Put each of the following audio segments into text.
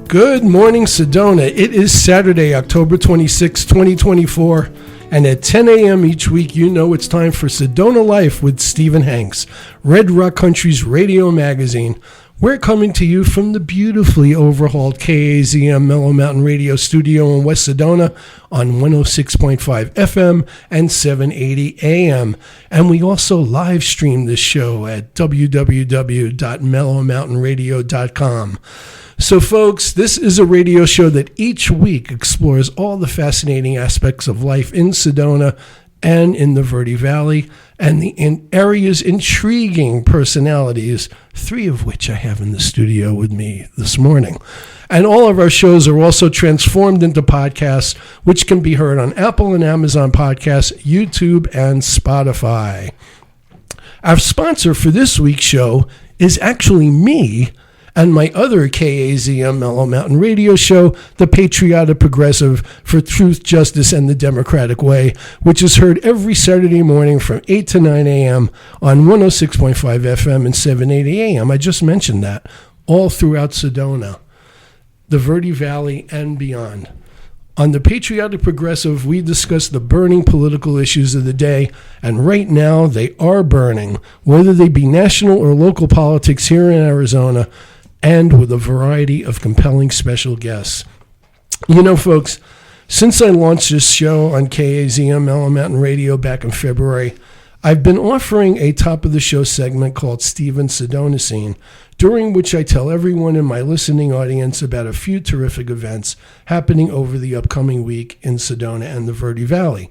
Good morning, Sedona. It is Saturday, October 26, 2024, and at 10 a.m. each week, you know it's time for Sedona Life with Stephen Hanks, Red Rock Country's radio magazine. We're coming to you from the beautifully overhauled KAZM Mellow Mountain Radio studio in West Sedona on 106.5 FM and 780 AM. And we also live stream this show at www.mellowmountainradio.com. So, folks, this is a radio show that each week explores all the fascinating aspects of life in Sedona and in the Verde Valley, and the area's intriguing personalities, three of which I have in the studio with me this morning. And all of our shows are also transformed into podcasts, which can be heard on Apple and Amazon Podcasts, YouTube, and Spotify. Our sponsor for this week's show is actually me and my other KAZM Mellow Mountain Radio show, The Patriotic Progressive for Truth, Justice, and the Democratic Way, which is heard every Saturday morning from 8 to 9 a.m. on 106.5 FM and 780 a.m. I just mentioned that, all throughout Sedona, the Verde Valley, and beyond. On The Patriotic Progressive, we discuss the burning political issues of the day, and right now they are burning, whether they be national or local politics here in Arizona, and with a variety of compelling special guests. You know, folks, since I launched this show on KAZM Mellow Mountain Radio back in February, I've been offering a top-of-the-show segment called Stephen Sedona Scene, during which I tell everyone in my listening audience about a few terrific events happening over the upcoming week in Sedona and the Verde Valley.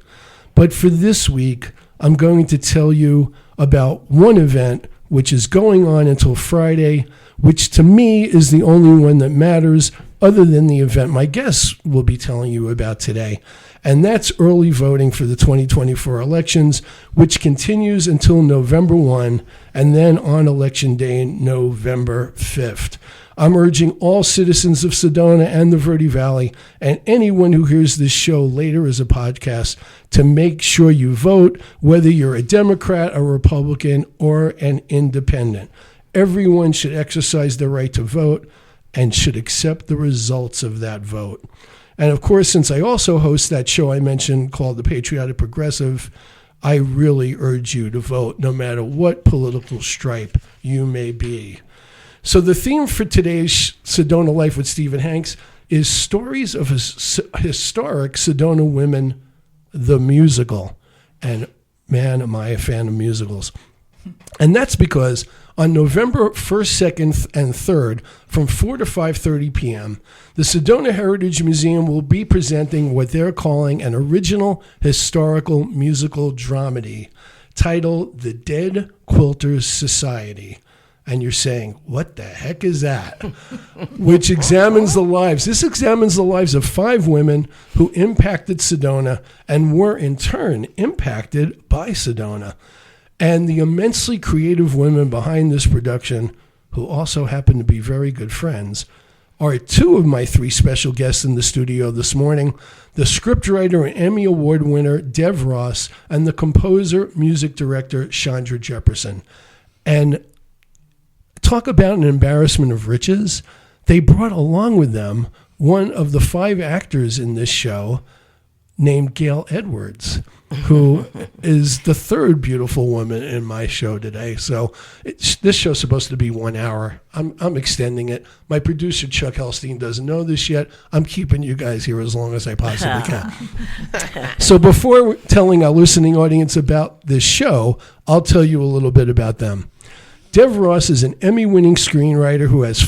But for this week, I'm going to tell you about one event which is going on until Friday, which to me is the only one that matters other than the event my guests will be telling you about today. And that's early voting for the 2024 elections, which continues until November 1 and then on Election Day, November 5th. I'm urging all citizens of Sedona and the Verde Valley and anyone who hears this show later as a podcast to make sure you vote, whether you're a Democrat, a Republican, or an independent. Everyone should exercise their right to vote and should accept the results of that vote. And of course, since I also host that show I mentioned called The Patriotic Progressive, I really urge you to vote no matter what political stripe you may be. So the theme for today's Sedona Life with Stephen Hanks is stories of historic Sedona women, the musical. And man, am I a fan of musicals. And that's because on November 1st, 2nd, and 3rd, from 4 to 5:30 p.m., the Sedona Heritage Museum will be presenting what they're calling an original historical musical dramedy titled The Dead Quilters Society. And you're saying, what the heck is that? Which examines the lives. This examines the lives of 5 women who impacted Sedona and were in turn impacted by Sedona. And the immensely creative women behind this production, who also happen to be very good friends, are 2 of my 3 special guests in the studio this morning, the scriptwriter and Emmy Award winner Dev Ross and the composer, music director Shondra Jepperson. And talk about an embarrassment of riches. They brought along with them one of the 5 actors in this show named Gail Edwards, who is the 3rd beautiful woman in my show today. So this show's supposed to be 1 hour. I'm extending it. My producer, Chuck Helstein, doesn't know this yet. I'm keeping you guys here as long as I possibly can. So before telling our listening audience about this show, I'll tell you a little bit about them. Dev Ross is an Emmy-winning screenwriter who has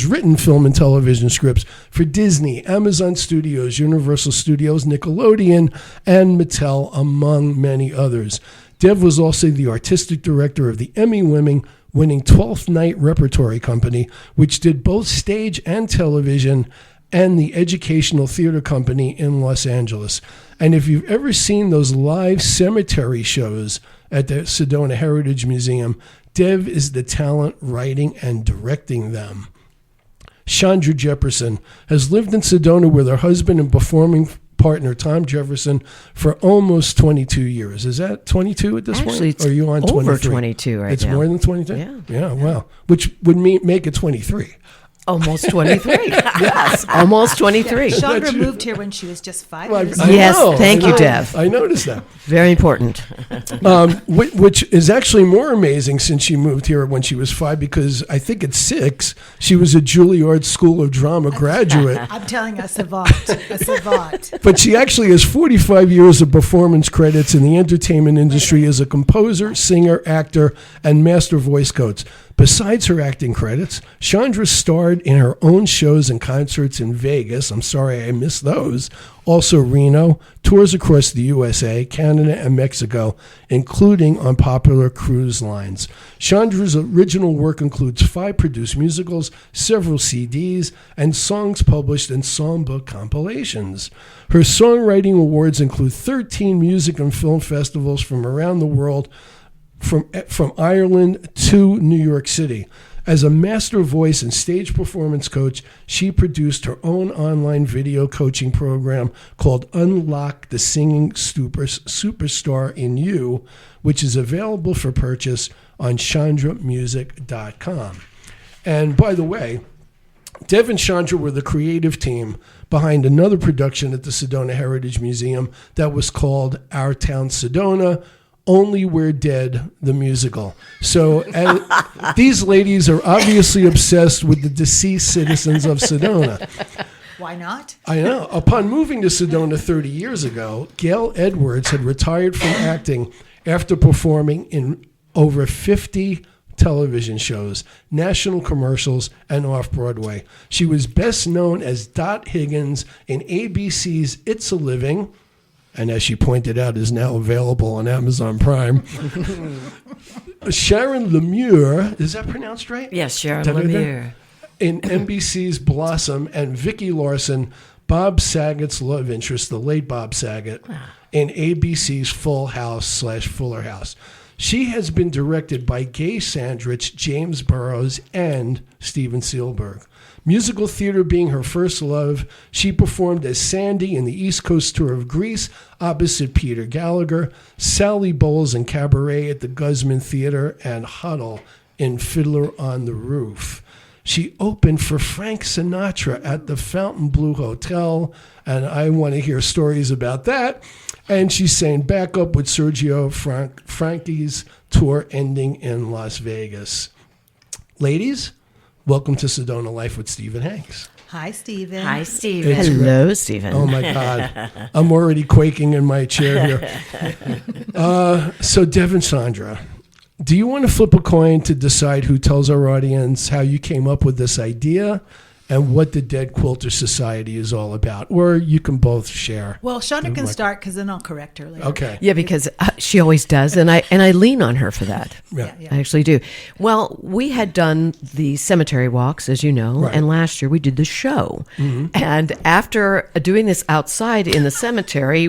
written film and television scripts for Disney, Amazon Studios, Universal Studios, Nickelodeon, and Mattel, among many others. Dev was also the artistic director of the Emmy-winning 12th Night Repertory Company, which did both stage and television, and the Educational Theater Company in Los Angeles. And if you've ever seen those live cemetery shows at the Sedona Heritage Museum, Dev is the talent writing and directing them. Shondra Jepperson has lived in Sedona with her husband and partner Tom Jefferson for almost 22 years. Is that 22 at this Actually, point? Or are you on 23? Over 22 right it's now. It's more than 22? Yeah. Yeah, wow. Which would make it 23. Almost 23. Yes, almost 23. Chandra moved here when she was just 5 years I old. Yes, know, thank I you, know. Dev. I noticed that. Very important. Which is actually more amazing since she moved here when she was 5, because I think at 6, she was a Juilliard School of Drama graduate. I'm telling a savant, a savant. But she actually has 45 years of performance credits in the entertainment industry as a composer, singer, actor, and master voice coach. Besides her acting credits, Shondra starred in her own shows and concerts in Vegas. I'm sorry I missed those. Also Reno, tours across the USA, Canada, and Mexico, including on popular cruise lines. Shondra's original work includes 5 produced musicals, several CDs, and songs published in songbook compilations. Her songwriting awards include 13 music and film festivals from around the world, from Ireland to New York City. As a master voice and stage performance coach, she produced her own online video coaching program called Unlock the Singing Superstar in You, which is available for purchase on chandramusic.com. And by the way, Dev and Shondra were the creative team behind another production at the Sedona Heritage Museum that was called Our Town Sedona, Only We're Dead, the musical. So these ladies are obviously obsessed with the deceased citizens of Sedona. Why not? I know. Upon moving to Sedona 30 years ago, Gail Edwards had retired from acting after performing in over 50 television shows, national commercials, and off-Broadway. She was best known as Dot Higgins in ABC's It's a Living, and as she pointed out, is now available on Amazon Prime. Sharon Lemire, is that pronounced right? Yes, Sharon Lemire. In NBC's Blossom, and Vicki Larson, Bob Saget's love interest, the late Bob Saget, in ABC's Full House / Fuller House. She has been directed by Gay Sandrich, James Burrows, and Steven Spielberg. Musical theater being her first love, she performed as Sandy in the East Coast tour of Grease opposite Peter Gallagher, Sally Bowles in Cabaret at the Guzman Theater, and Huddle in Fiddler on the Roof. She opened for Frank Sinatra at the Fontainebleau Hotel, and I want to hear stories about that. And she sang backup with Sergio Frankie's tour ending in Las Vegas. Ladies, welcome to Sedona Life with Stephen Hanks. Hi, Stephen. Hi, Stephen. Hello, Stephen. Oh, my God. I'm already quaking in my chair here. So, Dev and Shondra, do you want to flip a coin to decide who tells our audience how you came up with this idea and what the Dead Quilters Society is all about? Or you can both share. Well, Shondra can start because then I'll correct her later. Okay. Yeah, because she always does, and I lean on her for that. Yeah. I actually do. Well, we had done the cemetery walks, as you know, Right. and last year we did the show. Mm-hmm. And after doing this outside in the cemetery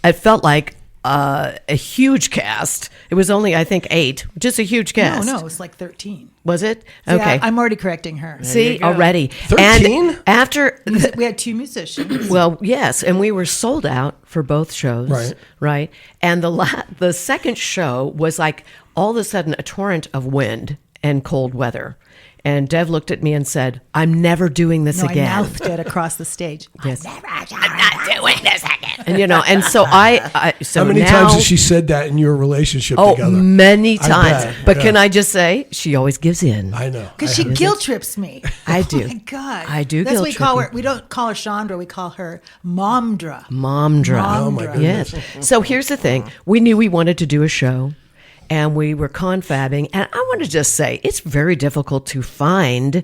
it felt like a huge cast. It was only, I think, 8, just a huge cast. No, it's like 13. Was it? See, Okay. I'm already correcting her. See, already. 13? And after... We had 2 musicians. Well, yes, and we were sold out for both shows, right? And the second show was like all of a sudden a torrent of wind and cold weather. And Dev looked at me and said, "I'm never doing this again." I mouthed it across the stage. Yes. I'm not doing this again. And and so How many times has she said that in your relationship together? Many times. bet, But yeah. can I just say, she always gives in. I know. Because she guilt trips me. I do. Oh, my God. I do That's what we guilt call trip her. We don't call her Shondra. We call her Momdra. Momdra. Oh, my goodness. Yes. So here's the thing. We knew we wanted to do a show, and we were confabbing. And I want to just say, it's very difficult to find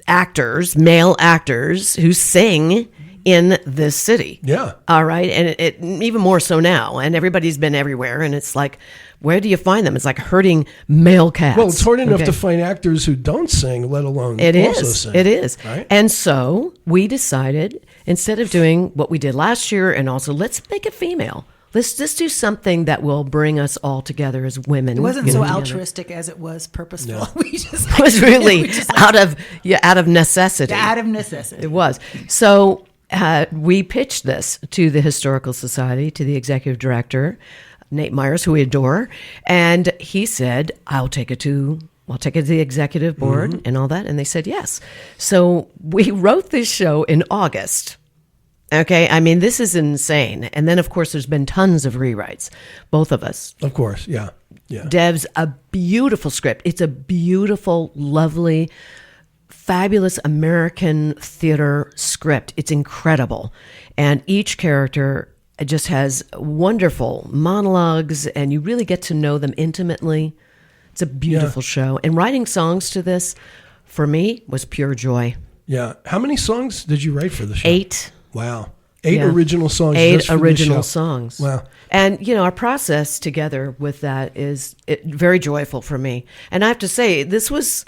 actors, male actors, who sing in this city. Yeah. All right. And it even more so now. And everybody's been everywhere. And it's like, where do you find them? It's like herding male cats. Well, it's hard enough to find actors who don't sing, let alone also sing. It is. Right? And so we decided, instead of doing what we did last year, and also let's make it female. Let's just do something that will bring us all together as women. It wasn't so together. altruistic as it was purposeful. No. We just It was really out of necessity. out of necessity. It was. So we pitched this to the Historical Society, to the executive director, Nate Myers, who we adore, and he said, I'll take it to the executive board and all that, and they said yes. So we wrote this show in August. Okay, I mean, this is insane. And then, of course, there's been tons of rewrites, both of us. Of course, yeah. Dev's a beautiful script. It's a beautiful, lovely, fabulous American theater script. It's incredible. And each character just has wonderful monologues, and you really get to know them intimately. It's a beautiful show. And writing songs to this, for me, was pure joy. Yeah. How many songs did you write for the show? 8. Wow. 8 original songs. 8 original songs. Wow. And, our process together with that is very joyful for me. And I have to say, this was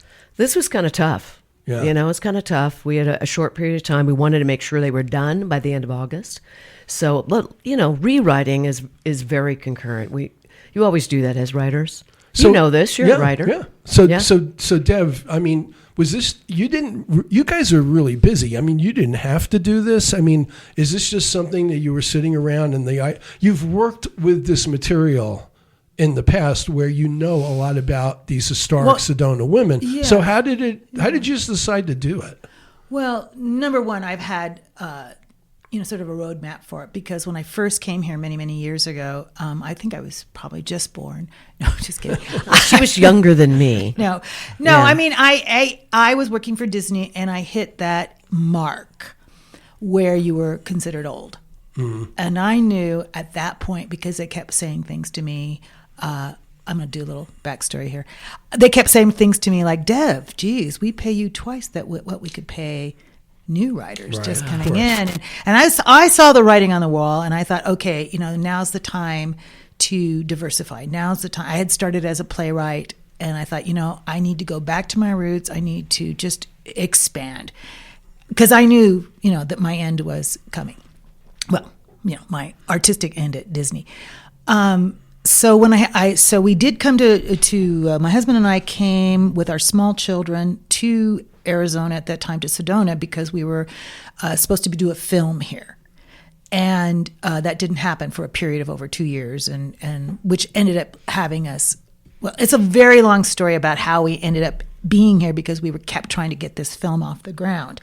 kind of tough. Yeah. It's kind of tough. We had a short period of time. We wanted to make sure they were done by the end of August. So, rewriting is very concurrent. You always do that as writers. So, you know this. You're a writer. Yeah. So Dev, I mean, was this, you guys are really busy. I mean, you didn't have to do this. I mean, is this just something that you were sitting around and you've worked with this material in the past where you know a lot about these historic Sedona women. Yeah. So how did you just decide to do it? Well, number one, I've had, sort of a roadmap for it, because when I first came here many, many years ago, I think I was probably just born. No, just kidding. She was younger than me. No. Yeah. I mean, I was working for Disney, and I hit that mark where you were considered old. Mm-hmm. And I knew at that point, because they kept saying things to me, I'm going to do a little backstory here. They kept saying things to me like, Dev, geez, we pay you twice what we could pay new writers just coming in. And I saw the writing on the wall, and I thought, okay, now's the time to diversify. Now's the time. I had started as a playwright, and I thought, I need to go back to my roots. I need to just expand, because I knew, that my end was coming. Well, my artistic end at Disney. So when so we did come to my husband and I came with our small children to Arizona at that time, to Sedona, because we were supposed to do a film here. And that didn't happen for a period of over 2 years, and which ended up having us, well, it's a very long story about how we ended up being here, because we kept trying to get this film off the ground.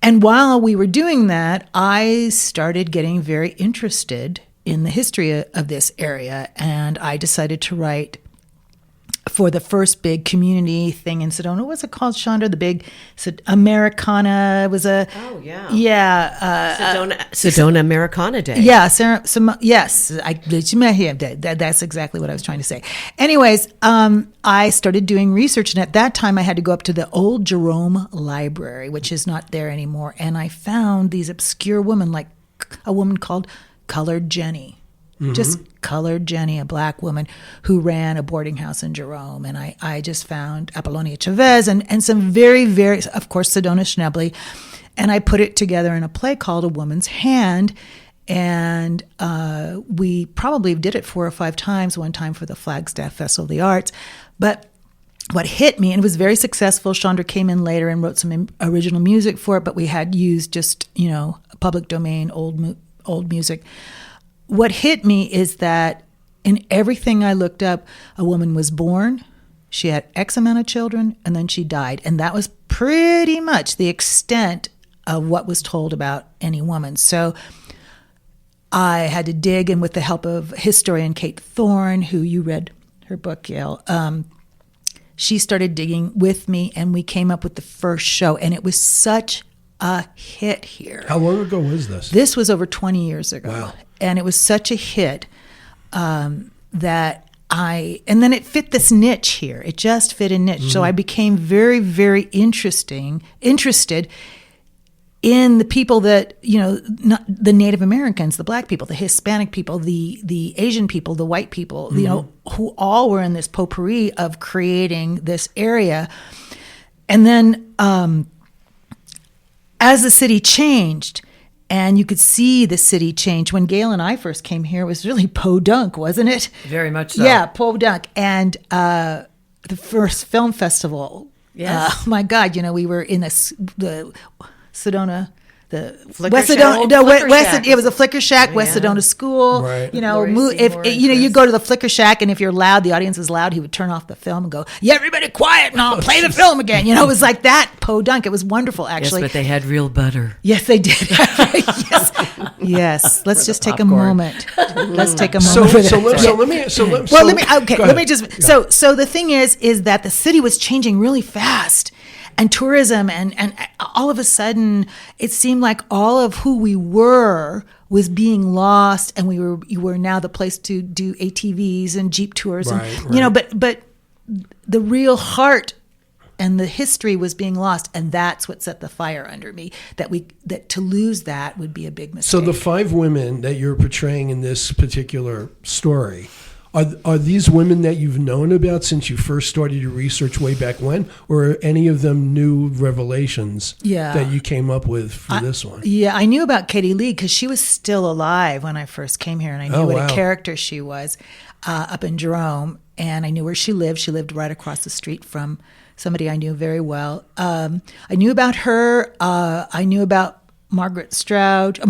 And while we were doing that, I started getting very interested in the history of this area, and I decided to write for the first big community thing in Sedona. What was it called, Shondra? The big Americana. It was a... Oh, yeah. Yeah. Sedona Americana Day. Yeah. Yes. That's exactly what I was trying to say. Anyways, I started doing research, and at that time I had to go up to the old Jerome Library, which is not there anymore, and I found these obscure women, like a woman called Colored Jenny. Mm-hmm. Just Colored Jenny, a black woman who ran a boarding house in Jerome. And I just found Apollonia Chavez and some very, very, of course, Sedona Schnebley. And I put it together in a play called A Woman's Hand. And we probably did it 4 or 5 times, one time for the Flagstaff Festival of the Arts. But what hit me, and it was very successful, Shondra came in later and wrote some original music for it, but we had used just, public domain, old music. What hit me is that in everything I looked up, a woman was born, she had X amount of children, and then she died. And that was pretty much the extent of what was told about any woman. So I had to dig, and with the help of historian Kate Thorne, who you read her book, Gail, she started digging with me, and we came up with the first show, and it was such a hit here. How long ago was this? This was over 20 years ago. Wow. And it was such a hit that and then it fit this niche here. It just fit a niche. Mm-hmm. So I became very, very interested in the people that, not the Native Americans, the black people, the Hispanic people, the Asian people, the white people, mm-hmm. Who all were in this potpourri of creating this area. And then as the city changed, and you could see the city change. When Gail and I first came here, it was really podunk, wasn't it? Very much so. Yeah, podunk. And the first film festival, yes. Oh my God, we were in the West Sedona. No, it was a Flicker Shack, West Yeah. Sedona School. Right. You know, Lori Seymour you go to the Flicker Shack, and if you're loud, the audience is loud. He would turn off the film and go, "Yeah, everybody quiet, and I'll play the film again." You know, it was like that. Podunk. It was wonderful, actually. Yes, but they had real butter. Yes, they did. Yes. Let's just take a popcorn. moment. Let's take a So moment. let me. Let me just. So the thing is that the city was changing really fast, and tourism, and all of a sudden, it seemed like all of who we were was being lost, and you were now the place to do ATVs and Jeep tours, and Right. you know, but the real heart and the history was being lost, and that's what set the fire under me. That to lose that would be a big mistake. So the 5 women that you're portraying in this particular story, are these women that you've known about since you first started your research way back when, or are any of them new revelations that you came up with for this one? Yeah, I knew about Katie Lee because she was still alive when I first came here, and I knew what a character she was up in Jerome, and I knew where she lived. She lived right across the street from somebody I knew very well. I knew about her. I knew about Marguerite Stroud. Is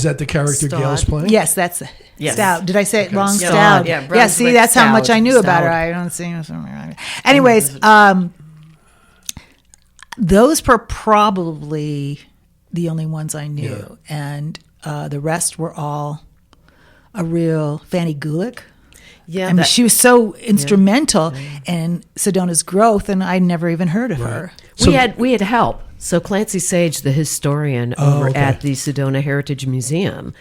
that the character Stout. Gail's playing? Yes, that's Stout. Did I say it wrong? Yeah. Stout. Yeah, Yeah, see, Brunswick that's how much Stout. I knew about her. Stout. I don't see. Anyways, those were probably the only ones I knew, and the rest were all a real Fanny Gulick. Yeah, I mean, she was so instrumental in Sedona's growth, and I'd never even heard of her. We had help. So Clancy Sage, the historian over at the Sedona Heritage Museum,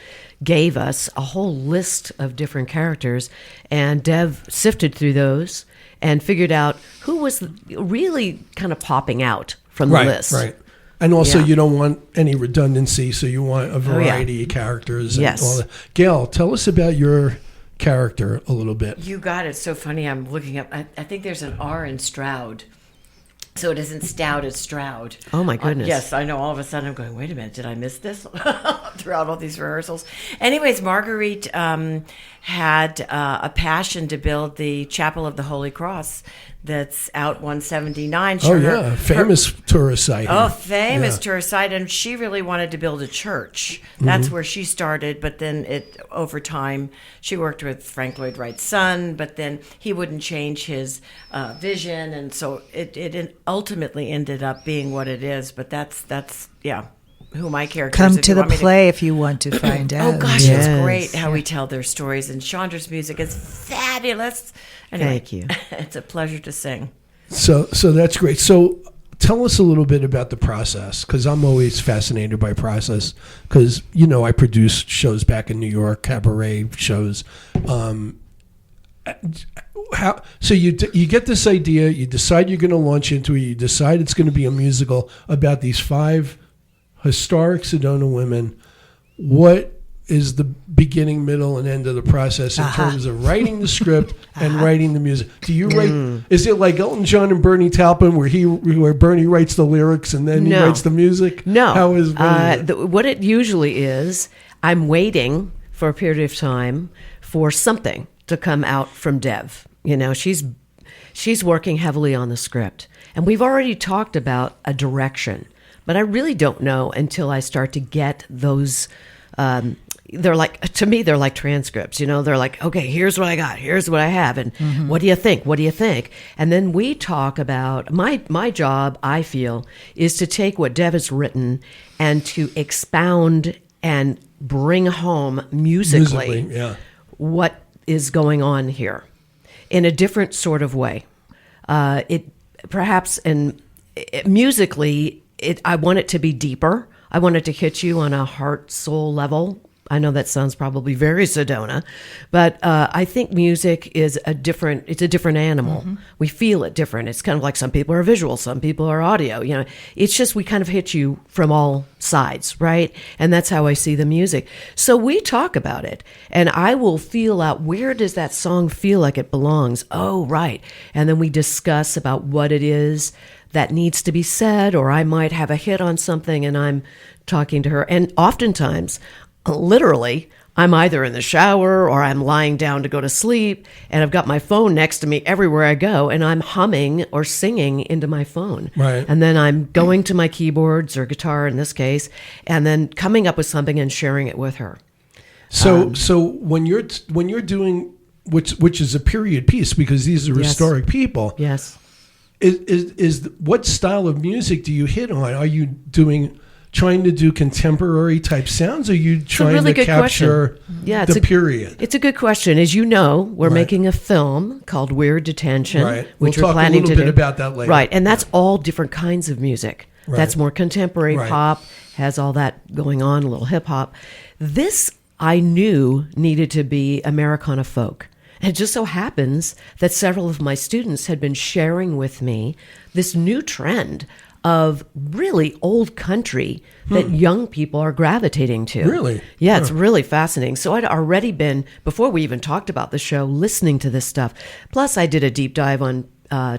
gave us a whole list of different characters, and Dev sifted through those and figured out who was really kind of popping out from the list. Right. And also, you don't want any redundancy, so you want a variety of characters. And Yes. all that. Gail, tell us about your character a little bit. You got it. It's so funny. I'm looking up. I think there's an R in Stroud. So it isn't Stout, it's Stroud. Oh, my goodness. Yes, I know. All of a sudden I'm going, wait a minute, did I miss this? Throughout all these rehearsals. Anyways, Marguerite had a passion to build the Chapel of the Holy Cross that's out 179. Famous tourist site. Oh, famous tourist site. And she really wanted to build a church. That's where she started. But then over time, she worked with Frank Lloyd Wright's son, but then he wouldn't change his vision. And so it ultimately ended up being what it is. But that's who my character is. Come to the play if you want to find out. Oh, gosh, it's great how we tell their stories. And Shondra's music is fabulous. Anyway, Thank you. It's a pleasure to sing. So that's great. So tell us a little bit about the process, because I'm always fascinated by process, because, I produced shows back in New York, cabaret shows. So you get this idea, you decide you're going to launch into it, you decide it's going to be a musical about these 5 historic Sedona women. What is the beginning, middle, and end of the process in terms of writing the script and writing the music? Do you write? Is it like Elton John and Bernie Taupin, where Bernie writes the lyrics and then he writes the music? No. How is what it usually is? I'm waiting for a period of time for something to come out from Dev. She's working heavily on the script, and we've already talked about a direction, but I really don't know until I start to get those. They're like transcripts, they're like, okay, here's what I got, here's what I have, and what do you think? And then we talk about my job, I feel, is to take what Dev has written and to expound and bring home musically what is going on here in a different sort of way. Musically, I want it to be deeper. I want it to hit you on a heart, soul level. I know that sounds probably very Sedona, but I think music is a different animal. We feel it different. It's kind of like some people are visual, some people are audio. It's just we kind of hit you from all sides, right? And that's how I see the music. So we talk about it, and I will feel out, where does that song feel like it belongs? Oh, right. And then we discuss about what it is that needs to be said, or I might have a hit on something and I'm talking to her. And oftentimes literally, I'm either in the shower or I'm lying down to go to sleep, and I've got my phone next to me everywhere I go, and I'm humming or singing into my phone. Right. And then I'm going to my keyboards or guitar in this case, and then coming up with something and sharing it with her. So when you're doing which is a period piece, because these are historic people. Yes. Is what style of music do you hit on? Are you trying to do contemporary type sounds? Or are you trying to capture the period? It's a good question. As you know, we're making a film called Weird Detention, which we'll we're planning talk a little bit about that later. Right, and that's all different kinds of music. Right. That's more contemporary pop, has all that going on, a little hip hop. This I knew needed to be Americana folk. And it just so happens that several of my students had been sharing with me this new trend of really old country that young people are gravitating to. Really? Yeah, it's really fascinating. So I'd already been, before we even talked about the show, listening to this stuff. Plus, I did a deep dive on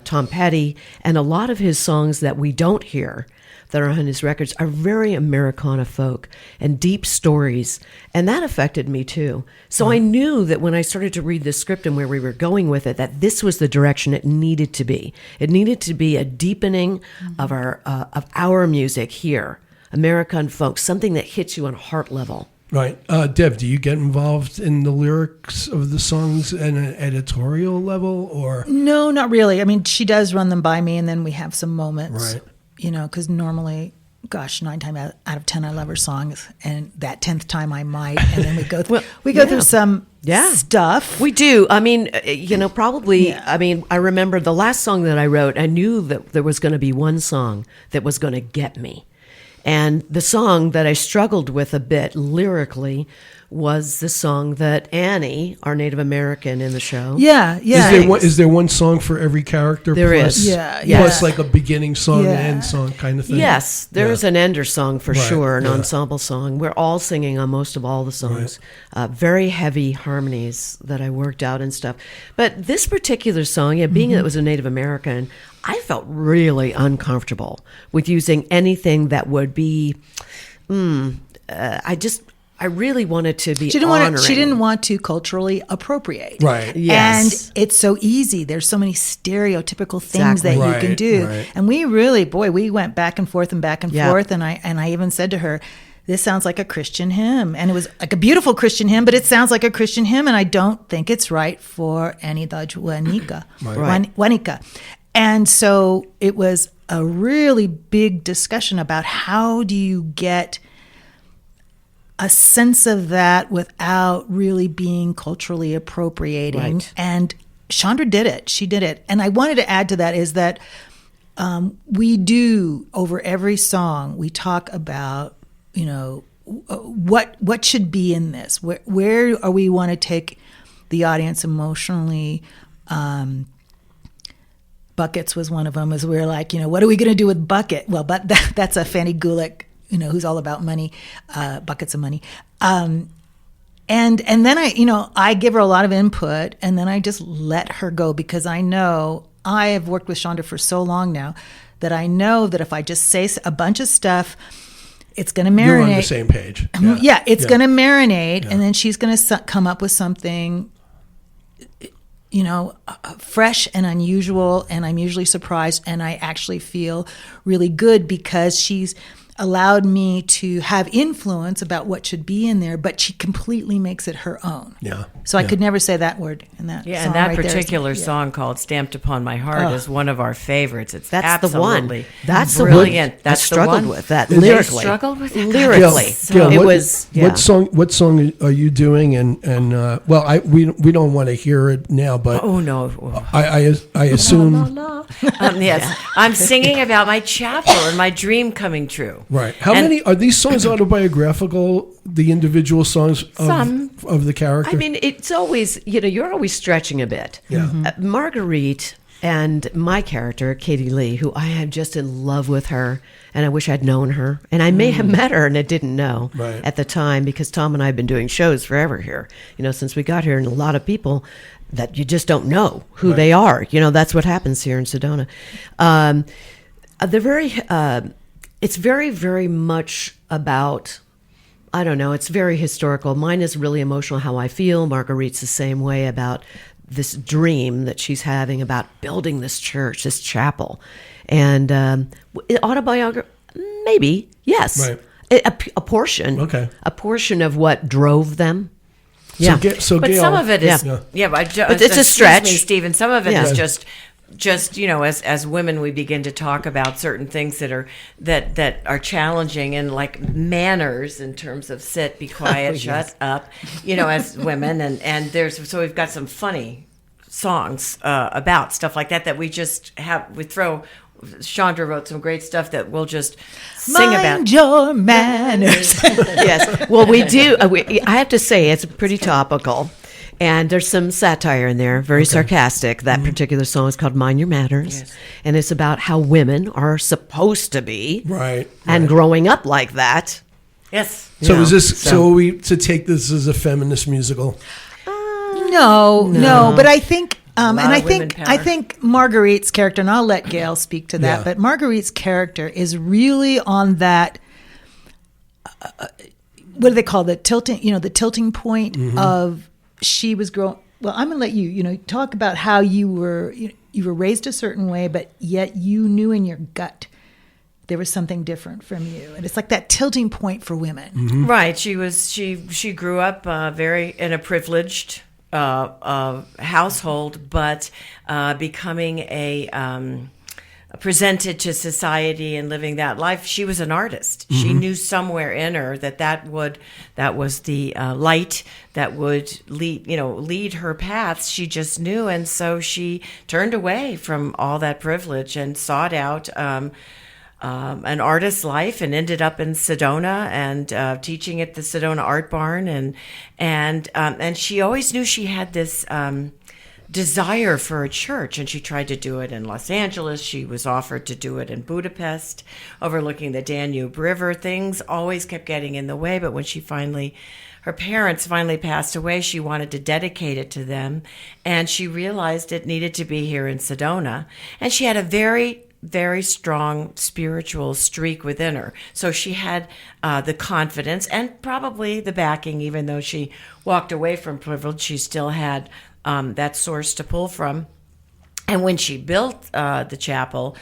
Tom Petty, and a lot of his songs that we don't hear that are on his records are very Americana folk and deep stories. And that affected me too. So I knew that when I started to read the script and where we were going with it, that this was the direction it needed to be. It needed to be a deepening of our music here, American folk, something that hits you on a heart level. Right. Dev, do you get involved in the lyrics of the songs at an editorial level, or? No, not really. I mean, she does run them by me, and then we have some moments. Right. You know, because normally, 9 times out of 10 I love her songs, and that 10th time I might, and then we go through some stuff. We do. I mean, probably. I mean, I remember the last song that I wrote. I knew that there was going to be one song that was going to get me, and the song that I struggled with a bit lyrically was the song that Annie, our Native American in the show. Yeah. Is there one song for every character? There plus, is. Plus like a beginning song and end song kind of thing? Yes, there's an ender song for sure, an yeah. ensemble song. We're all singing on most of all the songs. Very heavy harmonies that I worked out and stuff. But this particular song, being that it was a Native American, I felt really uncomfortable with using anything that would be, I really wanted to be honoring. She didn't want to culturally appropriate. Right. Yes. And it's so easy. There's so many stereotypical things that you can do. Right. And we really, we went back and forth. And I even said to her, this sounds like a Christian hymn. And it was like a beautiful Christian hymn, but it sounds like a Christian hymn. And I don't think it's right for Anida Juanica. And so it was a really big discussion about how do you get a sense of that without really being culturally appropriating. Right. And Shondra did it. She did it. And I wanted to add to that is that we do, over every song, we talk about, what should be in this? Where are we want to take the audience emotionally? Buckets was one of them, as we were like, what are we going to do with Bucket? Well, but that's a Fanny Gulick, who's all about money, buckets of money. And then I give her a lot of input, and then I just let her go, because I know I have worked with Shondra for so long now that I know that if I just say a bunch of stuff, it's going to marinate. You're on the same page. It's going to marinate, and then she's going to come up with something, fresh and unusual, and I'm usually surprised, and I actually feel really good because she's allowed me to have influence about what should be in there, but she completely makes it her own. Yeah. So I could never say that word in that song. And that right particular song called Stamped Upon My Heart is one of our favorites. It's That's absolutely the one. That's brilliant. the one. That's I struggled the one with that They lyrically. struggled with it? Lyrically. Gail, what song are you doing? And we don't want to hear it now, but Oh no! I assume Yes, I'm singing about my chapel and my dream coming true. right. How many are these songs autobiographical? The individual songs of the character. I mean, it's always, you're always stretching a bit. Yeah. Marguerite and my character, Katie Lee, who I am just in love with her, and I wish I'd known her. And I may have met her and I didn't know at the time, because Tom and I have been doing shows forever here, since we got here, and a lot of people that you just don't know who they are. That's what happens here in Sedona. It's very, very much about I don't know. It's very historical. Mine is really emotional, how I feel. Marguerite's the same way about this dream that she's having about building this church, this chapel. And autobiography, maybe, yes. Right. A portion. Okay. A portion of what drove them. Yeah. Yeah. So But Gail, some of it is, Yeah. but it's a stretch. Stephen. Some of it Yeah. is just as women, we begin to talk about certain things that are challenging, and like manners in terms of sit, be quiet, shut up, as women, and we've got some funny songs about stuff like that we just have. Shondra wrote some great stuff that we'll just sing about. Mind your manners. Yes. Well, we do. I have to say, it's pretty topical. And there's some satire in there, very sarcastic. That particular song is called Mind Your Manners. Yes. And it's about how women are supposed to be. right. And growing up like that. Yes. So Yeah. is this? So are we to take this as a feminist musical? No, but I think, and lot I of women think, power. I think Marguerite's character, and I'll let Gail speak to that. Yeah. But Marguerite's character is really on that. What do they call the tilting? The tilting point of she was growing. Well, I'm going to let you, talk about how you were raised a certain way, but yet you knew in your gut there was something different from you, and it's like that tilting point for women. Right. She grew up in a privileged household, but becoming presented to society and living that life. She was an artist. She knew somewhere in her that was the light that would lead her paths. She just knew, and so she turned away from all that privilege and sought out an artist's life, and ended up in Sedona and teaching at the Sedona Art Barn, and she always knew she had this desire for a church, and she tried to do it in Los Angeles. She was offered to do it in Budapest, overlooking the Danube River. Things always kept getting in the way, but when her parents finally passed away, she wanted to dedicate it to them, and she realized it needed to be here in Sedona, and she had a very, very strong spiritual streak within her. So she had the confidence and probably the backing, even though she walked away from privilege, she still had that source to pull from. And when she built the chapel,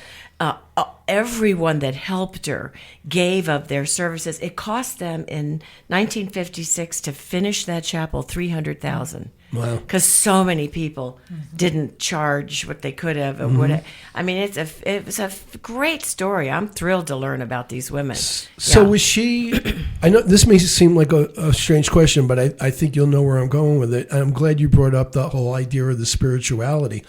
everyone that helped her gave of their services. It cost them in 1956 to finish that chapel $300,000. Wow. Because so many people didn't charge what they could have. Or would. I mean, it was a great story. I'm thrilled to learn about these women. So Yeah. was she? I know this may seem like a strange question, but I think you'll know where I'm going with it. I'm glad you brought up the whole idea of the spirituality.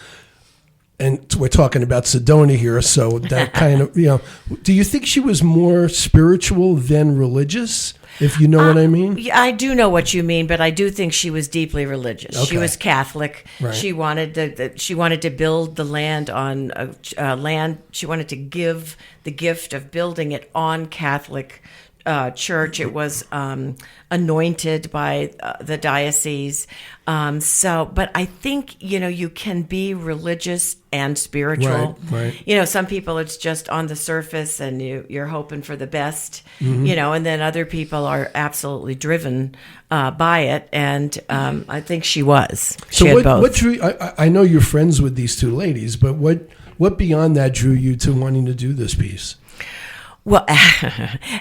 And we're talking about Sedona here, so that kind of, do you think she was more spiritual than religious, if you know what I mean? Yeah, I do know what you mean, but I do think she was deeply religious. She Okay. was Catholic. Right. She wanted to build the land on land. She wanted to give the gift of building it on Catholic church. It was anointed by the diocese. But I think, you can be religious and spiritual. Right. Some people, it's just on the surface and you're hoping for the best, and then other people are absolutely driven by it. And I think she was. She had both. What drew? I know you're friends with these two ladies, but what beyond that drew you to wanting to do this piece? Well,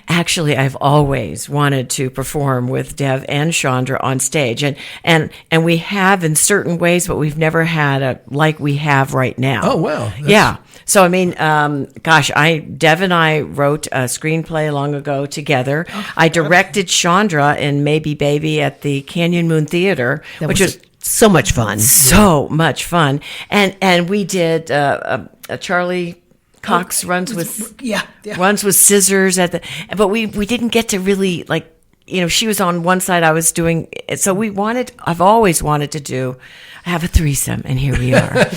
actually, I've always wanted to perform with Dev and Shondra on stage, and we have in certain ways, but we've never had like we have right now. Oh, wow. Yeah. So I mean, Dev and I wrote a screenplay long ago together. I directed Shondra in Maybe Baby at the Canyon Moon Theater, which was so much fun. so much fun, and we did a Charlie Cox runs with scissors but we didn't get to really she was on one side, I was doing it, so I've always wanted to have a threesome, and here we are.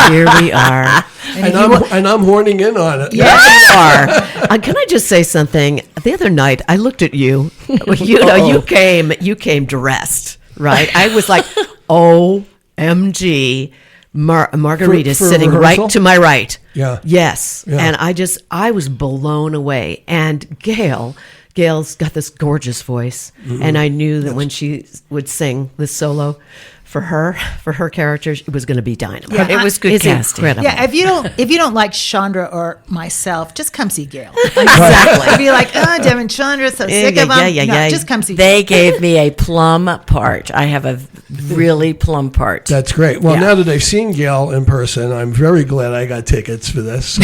Here we are. And I'm horning in on it. Yes, you are. Can I just say something? The other night, I looked at you. You came dressed, right? I was like, OMG. Margarita is sitting rehearsal? right to my right. Yeah. Yes. Yeah. And I was blown away. And Gail Gail's got this gorgeous voice, and I knew that when she would sing this solo for her character, it was going to be dynamite. Yeah, it was good It's casting. incredible. Yeah, if you don't like Shondra or myself, just come see Gail. Exactly. If you're like, oh, Dev and Shondra, so sick of them. No, just come see They Gail. gave me a plum part. I have a really plum part. That's great. Well, Yeah. now that I've seen Gail in person, I'm very glad I got tickets for this. So,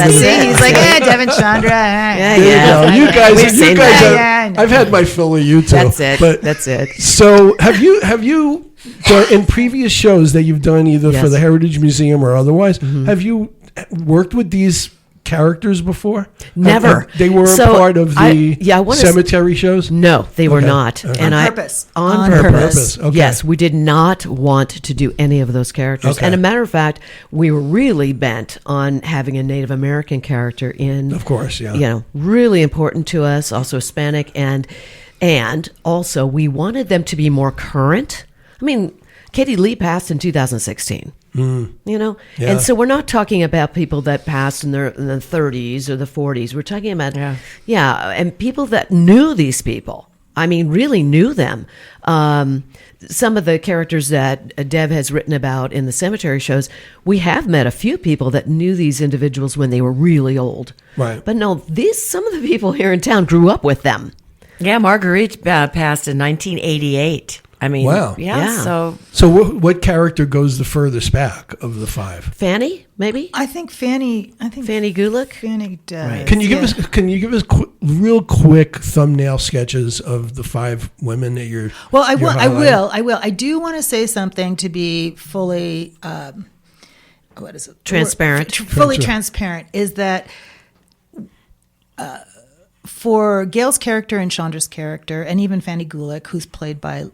See, he's like, Dev and Shondra. Yeah, there you yeah. go. You guys, We've seen that. are, Yeah, I know. I've had my fill of you two. That's it. But, That's it. So have you done, in previous shows that you've done either for Yes. the Heritage Museum or otherwise, have you worked with these characters before? Never. They were So, part of the I wanna cemetery shows? No, they were Okay. not. Okay. And On I, purpose. On On purpose. purpose. Okay. Yes, we did not want to do any of those characters. Okay. And a matter of fact, we were really bent on having a Native American character in. Of course, yeah. You know, really important to us, also Hispanic, and also we wanted them to be more current. I mean, Katie Lee passed in 2016. You know, Yeah. and so we're not talking about people that passed in the 30s or the 40s. We're talking about and people that knew these people. I mean, really knew them. Some of the characters that Dev has written about in the cemetery shows, we have met a few people that knew these individuals when they were really old. Right. But no, some of the people here in town grew up with them. Yeah, Marguerite passed in 1988. I mean, Wow. yeah. So So what character goes the furthest back of the five? Fanny, maybe? I think Fanny Gulick? Fanny does. Can you give us real quick thumbnail sketches of the five women that you're? Well, I you're will. highlighting? I do want to say something to be fully, what is it? Transparent. Fully transparent is that for Gail's character and Shondra's character, and even Fanny Gulick, who's played by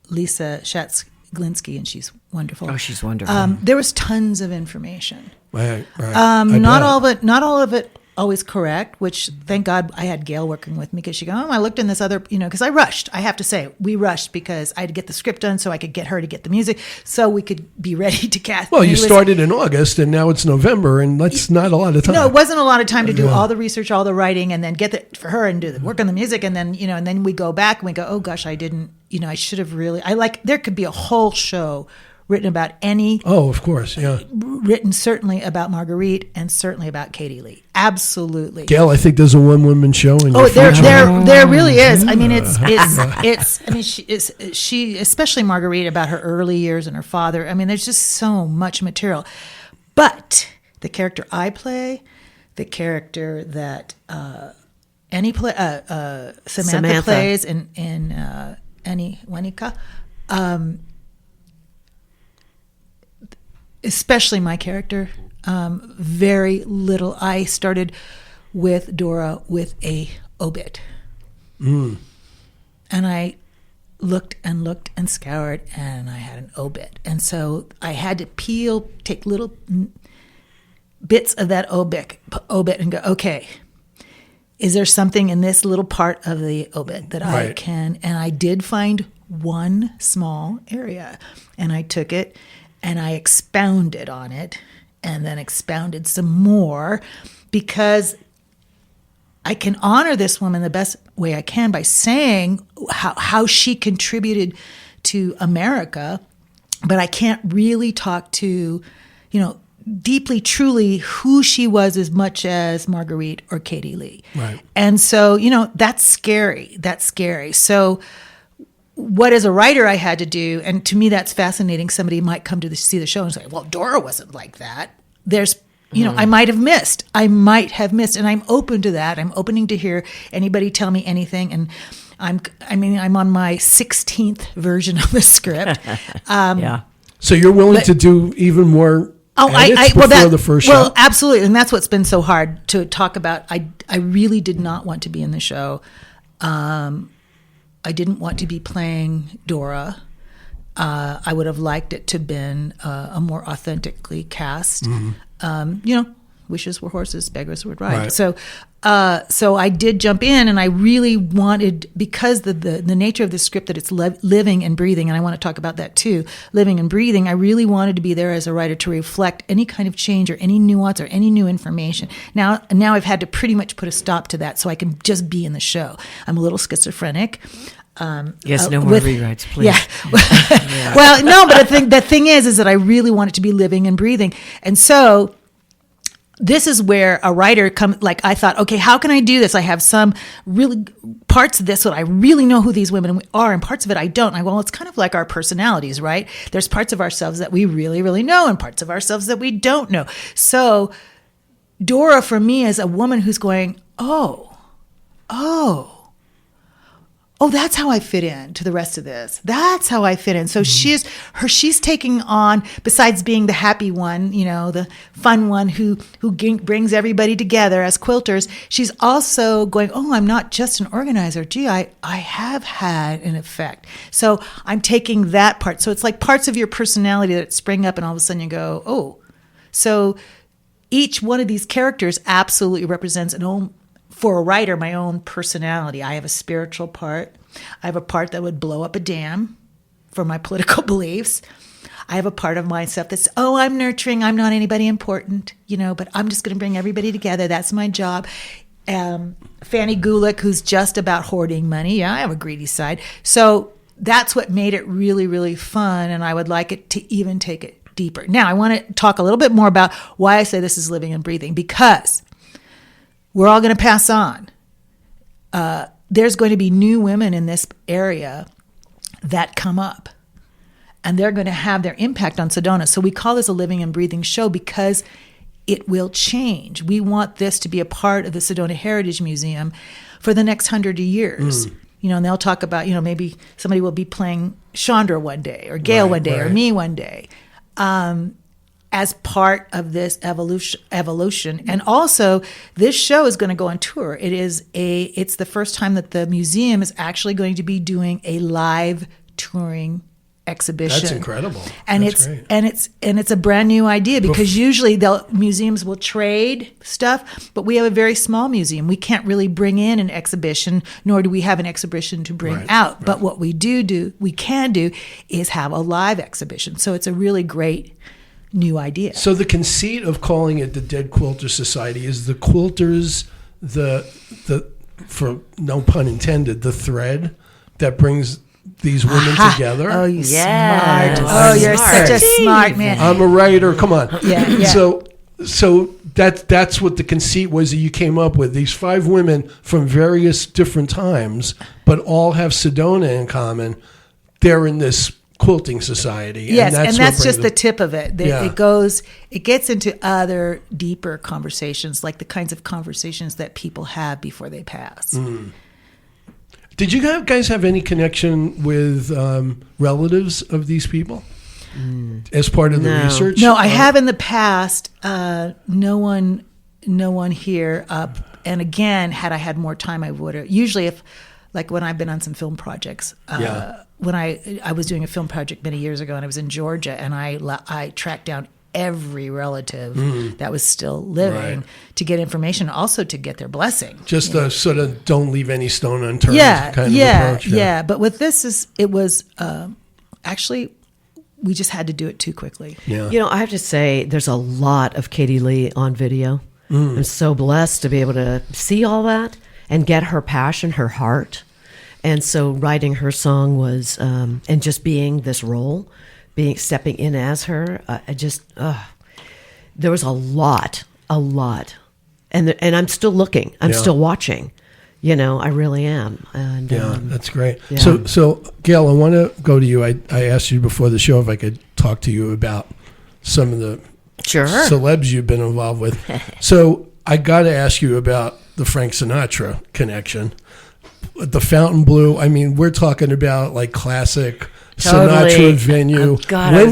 Lisa Schatz-Glinsky, and she's wonderful. she's wonderful. There was tons of information. Right. I Not bet. all of it always correct, which thank God I had Gail working with me, because she I looked in this other, because I rushed. I have to say, we rushed because I had to get the script done so I could get her to get the music so we could be ready to cast. Well, And you it was- started in August, and now it's November, and that's not a lot of time. No, it wasn't a lot of time to do all the research, all the writing, and then get it for her and do the work on the music, and then and then we go back and we go, oh gosh, I didn't, I should have really. There could be a whole show written about Oh, of course, yeah. written certainly about Marguerite and certainly about Katie Lee. Absolutely. Gail, I think there's a one-woman show in your Oh, there future. really is. I mean, it's. I mean, she, especially Marguerite, about her early years and her father. I mean, there's just so much material. But the character I play, the character that Samantha plays in Annie Wenica, especially my character, very little. I started with Dora with a obit. And I looked and scoured, and I had an obit. And so I had to take little bits of that obit and go, okay, is there something in this little part of the obit that I Right. can? And I did find one small area, and I took it and I expounded on it, and then expounded some more, because I can honor this woman the best way I can by saying how she contributed to America, but I can't really talk to, deeply, truly who she was as much as Marguerite or Katie Lee. Right. And so, that's scary. That's scary. So what as a writer I had to do, and to me that's fascinating, somebody might come to see the show and say, well, Dora wasn't like that. There's, I might have missed, and I'm open to that. I'm opening to hear anybody tell me anything. And I'm on my 16th version of the script. yeah. So you're willing to do even more edits before the first show? Well, absolutely. And that's what's been so hard to talk about. I really did not want to be in the show. I didn't want to be playing Dora. I would have liked it to have been a more authentically cast. wishes were horses, beggars would ride. Right. So I did jump in, and I really wanted, because the nature of the script, that it's living and breathing, and I want to talk about that too, living and breathing, I really wanted to be there as a writer to reflect any kind of change or any nuance or any new information. Now I've had to pretty much put a stop to that so I can just be in the show. I'm a little schizophrenic. Yes, no more rewrites, please. Yeah. Well, no, but the thing is that I really want it to be living and breathing. And so this is where a writer comes, like I thought, okay, how can I do this? I have some really parts of this that I really know who these women are, and parts of it I don't. Well, it's kind of like our personalities, right? There's parts of ourselves that we really, really know, and parts of ourselves that we don't know. So Dora, for me, is a woman who's going, oh, that's how I fit in to the rest of this. That's how I fit in. So she's taking on, besides being the happy one, the fun one who brings everybody together as quilters, she's also going, oh, I'm not just an organizer. Gee, I have had an effect. So I'm taking that part. So it's like parts of your personality that spring up, and all of a sudden you go, oh. So each one of these characters absolutely represents for a writer, my own personality. I have a spiritual part. I have a part that would blow up a dam for my political beliefs. I have a part of myself that's, I'm nurturing. I'm not anybody important, but I'm just going to bring everybody together. That's my job. Fanny Gulick, who's just about hoarding money. Yeah, I have a greedy side. So that's what made it really, really fun. And I would like it to even take it deeper. Now, I want to talk a little bit more about why I say this is living and breathing, because we're all going to pass on. There's going to be new women in this area that come up, and they're going to have their impact on Sedona. So we call this a living and breathing show because it will change. We want this to be a part of the Sedona Heritage Museum for the next 100 years. And they'll talk about, maybe somebody will be playing Shondra one day, or Gail one day, or me one day. As part of this evolution. And also, this show is going to go on tour. It's the first time that the museum is actually going to be doing a live touring exhibition. That's incredible. And That's great. it's a brand new idea, because usually museums will trade stuff, but we have a very small museum. We can't really bring in an exhibition, nor do we have an exhibition to bring out. Right. But what we can do is have a live exhibition. So it's a really great new idea. So the conceit of calling it the Dead Quilters Society is the quilters, the for no pun intended, the thread that brings these women together. Oh, you smart. Oh, you're such a smart man. I'm a writer. Come on. Yeah. So that's what the conceit was that you came up with. These 5 women from various different times, but all have Sedona in common. They're in this quilting society. Yes, and that's just the tip of it. It gets into other deeper conversations, like the kinds of conversations that people have before they pass. Did you guys have any connection with relatives of these people as part of the research? No, I have in the past. No one here. And again, had I had more time, I would have. Usually, when I've been on some film projects, when I was doing a film project many years ago, and I was in Georgia, and I tracked down every relative that was still living to get information, also to get their blessing. Just a sort of don't leave any stone unturned kind of approach. Yeah. But with this, it was actually, we just had to do it too quickly. Yeah. I have to say, there's a lot of Katie Lee on video. I'm so blessed to be able to see all that and get her passion, her heart. And so writing her song was, and just being this role, stepping in as her, there was a lot. And I'm still looking. I'm still watching. I really am. And that's great. Yeah. So Gail, I want to go to you. I asked you before the show if I could talk to you about some of the celebs you've been involved with. So I got to ask you about the Frank Sinatra connection. The Fountain Blue, I mean, we're talking about like classic Sinatra venue.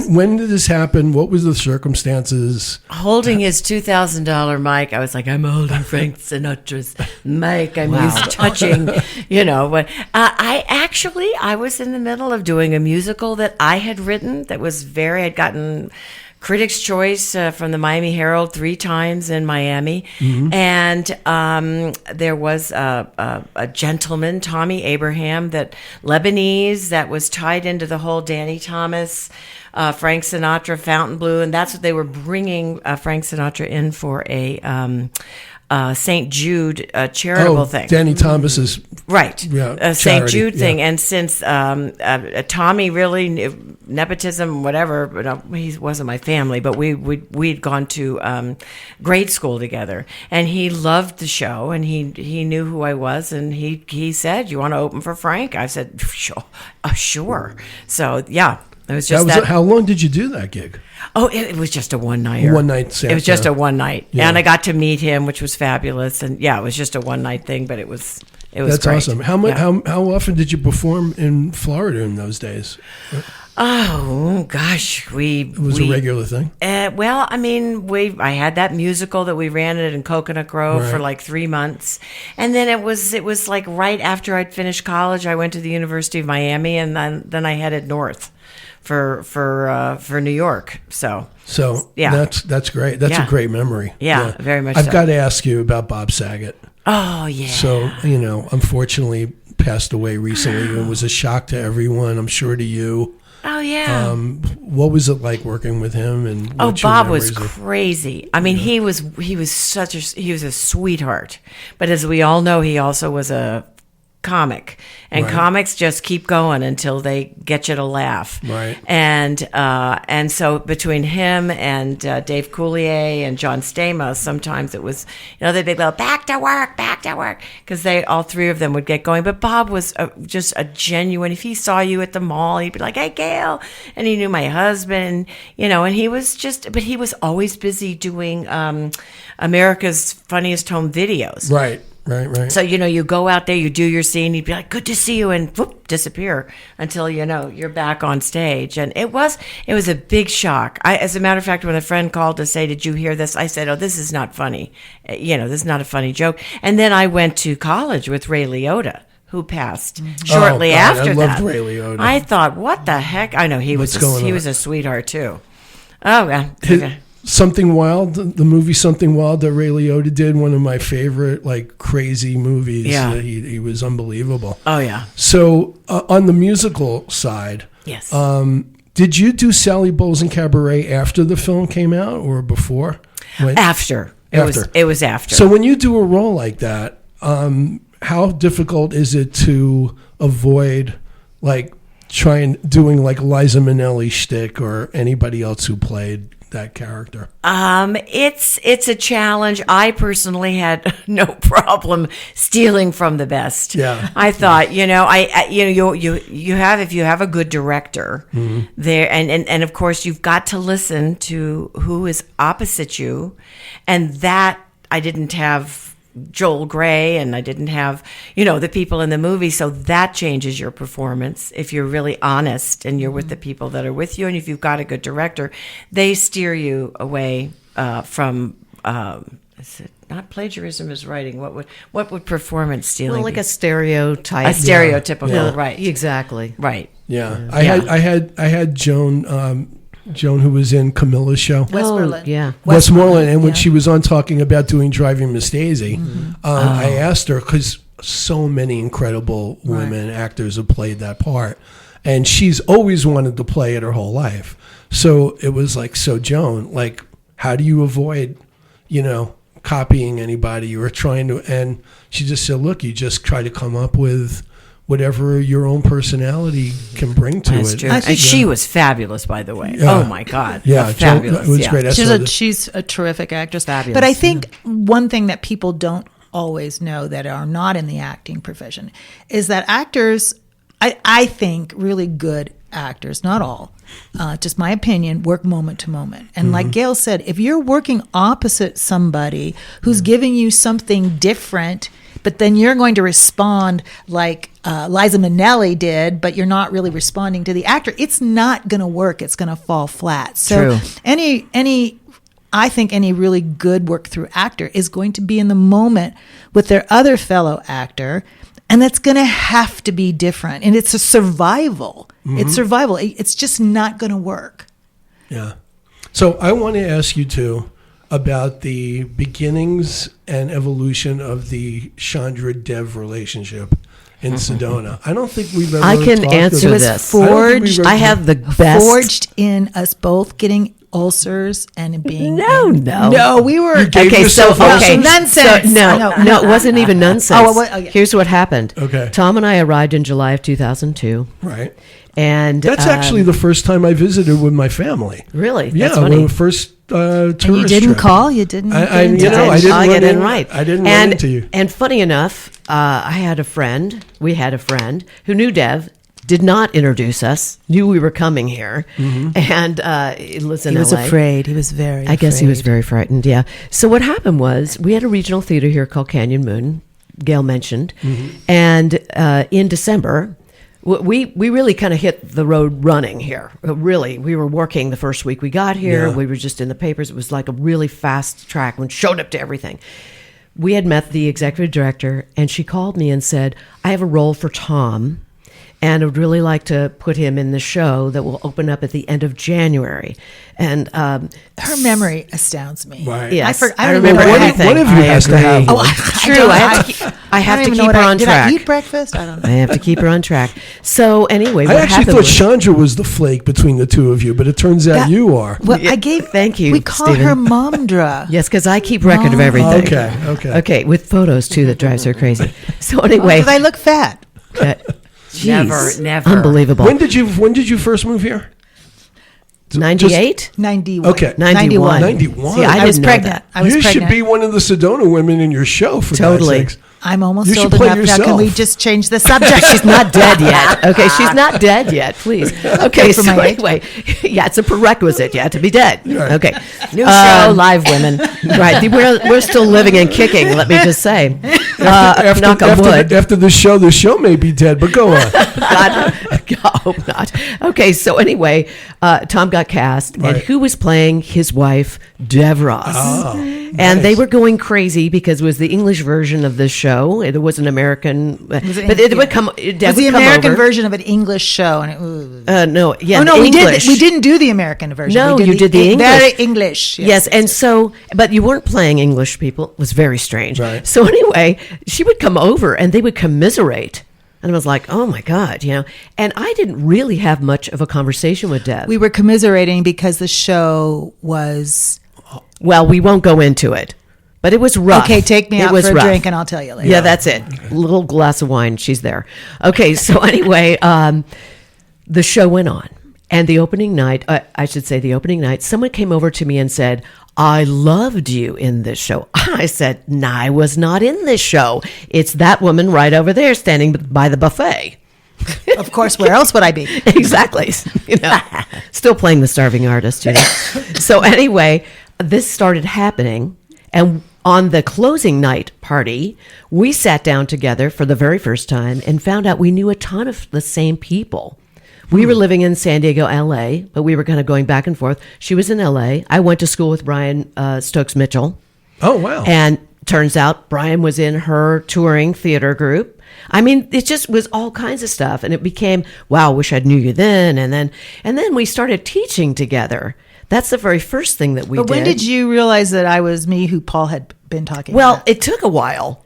When did this happen? What was the circumstances? Holding his $2,000 mic, I was like, I'm holding Frank Sinatra's mic. I'm used touching, But I was in the middle of doing a musical that I had written that was I'd gotten Critics' Choice from the Miami Herald 3 times in Miami. And there was a gentleman, Tommy Abraham, that Lebanese, that was tied into the whole Danny Thomas, Frank Sinatra, Fontainebleau, and that's what they were bringing Frank Sinatra in for a St. Jude charitable thing. Danny Thomas's St. Jude thing. And since Tommy really nepotism, whatever, but he wasn't my family, but we'd gone to grade school together, and he loved the show, and he knew who I was, and he said, "You want to open for Frank?" I said, "Sure." So yeah. It was just how long did you do that gig? Oh, it was just a one-nighter. One night set. It was just a one night. Yeah. And I got to meet him, which was fabulous. And yeah, it was just a one night thing, but it was That's great. awesome. How often did you perform in Florida in those days? Oh gosh, it was a regular thing. Well, I mean, I had that musical that we ran it in Coconut Grove for like 3 months, and then it was like right after I'd finished college, I went to the University of Miami, and then I headed north for New York. So yeah, that's great. That's a great memory. Yeah, very much. I've got to ask you about Bob Saget. Oh yeah. So unfortunately passed away recently. It was a shock to everyone. I'm sure to you. Oh yeah. What was it like working with him? And Bob was crazy. I mean, he was a sweetheart. But as we all know, he also was a comic, and comics just keep going until they get you to laugh. Right. And so between him and Dave Coulier and John Stamos, sometimes it was, they'd go back to work, because all three of them would get going. But Bob was just a genuine. If he saw you at the mall, he'd be like, "Hey, Gail," and he knew my husband, and he was but he was always busy doing America's Funniest Home Videos. Right. So, you go out there, you do your scene, you'd be like, "Good to see you," and whoop, disappear until, you're back on stage. And it was a big shock. As a matter of fact, when a friend called to say, "Did you hear this?" I said, "Oh, this is not funny. This is not a funny joke." And then I went to college with Ray Liotta, who passed shortly after that. I loved Ray Liotta. I thought, what the heck? I know he was a sweetheart too. Oh, yeah. Something Wild, the movie Something Wild that Ray Liotta did, one of my favorite, crazy movies. Yeah. He was unbelievable. Oh, yeah. So on the musical side, yes. Did you do Sally Bowles and Cabaret after the film came out or before? After. It was after. So when you do a role like that, how difficult is it to avoid doing Liza Minnelli shtick or anybody else who played that character? It's a challenge. I personally had no problem stealing from the best. Yeah. I thought, you have, if you have a good director there, and of course you've got to listen to who is opposite you, and that I didn't have Joel Grey, and I didn't have, the people in the movie. So that changes your performance. If you're really honest and you're with the people that are with you, and if you've got a good director, they steer you away from, is it not plagiarism is writing? What would performance stealing be? A stereotype. A stereotypical, right. Exactly. Right. Yeah. I had Joan, who was in Camilla's show. Westmoreland. Yeah. Westmoreland. And when she was on talking about doing Driving Miss Daisy, I asked her, because so many incredible women actors have played that part, and she's always wanted to play it her whole life. So it was so Joan, how do you avoid, copying anybody or trying to, and she just said, look, you just try to come up with whatever your own personality can bring to That's it. True. And she was fabulous, by the way. Yeah. Oh my God. Yeah, fabulous. It was great. She's a terrific actress. Fabulous. But I think one thing that people don't always know that are not in the acting profession is that actors, I think really good actors, not all, just my opinion, work moment to moment. And like Gail said, if you're working opposite somebody who's giving you something different, but then you're going to respond like Liza Minnelli did, but you're not really responding to the actor, it's not going to work. It's going to fall flat. So I think any really good work through actor is going to be in the moment with their other fellow actor, and that's going to have to be different. And it's a survival. It's survival. It's just not going to work. Yeah. So I want to ask you too about the beginnings and evolution of the Shondra Dev relationship in Sedona. I don't think we've ever I can talked answer about this. I don't think we've ever I have the best. Forged in us both getting ulcers and being No, we were You gave Okay, so yourself okay, ulcers? nonsense. So, no, it wasn't even nonsense. Oh, well, yeah. Here's what happened. Okay. Tom and I arrived in July of 2002, Right. and That's actually the first time I visited with my family. really Yeah, that's funny. when the first tourist And you didn't trip. call. You didn't. I get you into know, it. I didn't I'll run get in in- right. I didn't run into you. And funny enough, I had a friend. We had a friend who knew Dev. Did not introduce us. Knew we were coming here, and lives in He was LA. afraid. He was very. I guess he was afraid. very frightened. Yeah. So what happened was we had a regional theater here called Canyon Moon. Gail mentioned, and in December. We really kind of hit the road running here. Really, we were working the first week we got here. Yeah. We were just in the papers. It was like a really fast track and showed up to everything. We had met the executive director, and she called me and said, "I have a role for Tom, and I would really like to put him in the show that will open up at the end of January." And Her memory astounds me. Right. yes, I remember remember everything. One of you I has to agree. have Oh, one. True. I have to don't even know keep what her on did track. I eat breakfast? I don't know. I have to keep her on track. So anyway, I what actually happened thought was, Shondra was the flake between the two of you, but it turns out That- you are. Well, Yeah, I gave. thank you, We call Stephen. her Momdra. yes, because I keep record of everything. Okay. with photos too. That drives her crazy. So anyway, Because I look fat. geez, Never. unbelievable. When did you first move here? 98. 91. Okay. 91. 91. See, I I was didn't know pregnant. that. I was You pregnant. should be one of the Sedona women in your show, for Totally. God's sakes. I'm almost You should old play enough now. Can yourself. we just change the subject? She's not dead yet. Okay, she's not dead yet. Please. Okay, for so my age. anyway, yeah, it's a prerequisite. You have to be dead. Right. Okay, New show, live women. right. We're still living and kicking. Let me just say, knock on wood. After the show may be dead, but go on. God, I hope not. Okay, so anyway, Tom got cast, and Right. who was playing his wife, Dev Ross? Oh, And they nice. were going crazy because it was the English version of the show. It was an American, but it would come. Dev It was the would come American over. version of an English show, and it. No, yeah, Oh no, English. we didn't do the American version. No, we you did the English. Very English. Yes, and so, but you weren't playing English people. It was very strange. Right. So anyway, she would come over and they would commiserate. And I was like, oh my God, And I didn't really have much of a conversation with Dev. we were commiserating because the show was. Well, we won't go into it, but it was rough. Okay, take me It out was for a rough. drink, and I'll tell you later. Yeah, that's it. A little glass of wine. She's there. Okay, so anyway, the show went on. And the opening night, someone came over to me and said, "I loved you in this show." I said, "No, I was not in this show. It's that woman right over there standing by the buffet." Of course, where else would I be? Exactly. Still playing the starving artist, So anyway, this started happening. And on the closing night party, we sat down together for the very first time and found out we knew a ton of the same people. We were living in San Diego, LA, but we were kind of going back and forth. She was in LA. I went to school with Brian Stokes Mitchell. Oh, wow. And turns out Brian was in her touring theater group. I mean, it just was all kinds of stuff. And it became, wow, wish I knew you then. And then we started teaching together. That's the very first thing that we did. But when did you realize that I was me who Paul had been talking Well, about? it took a while.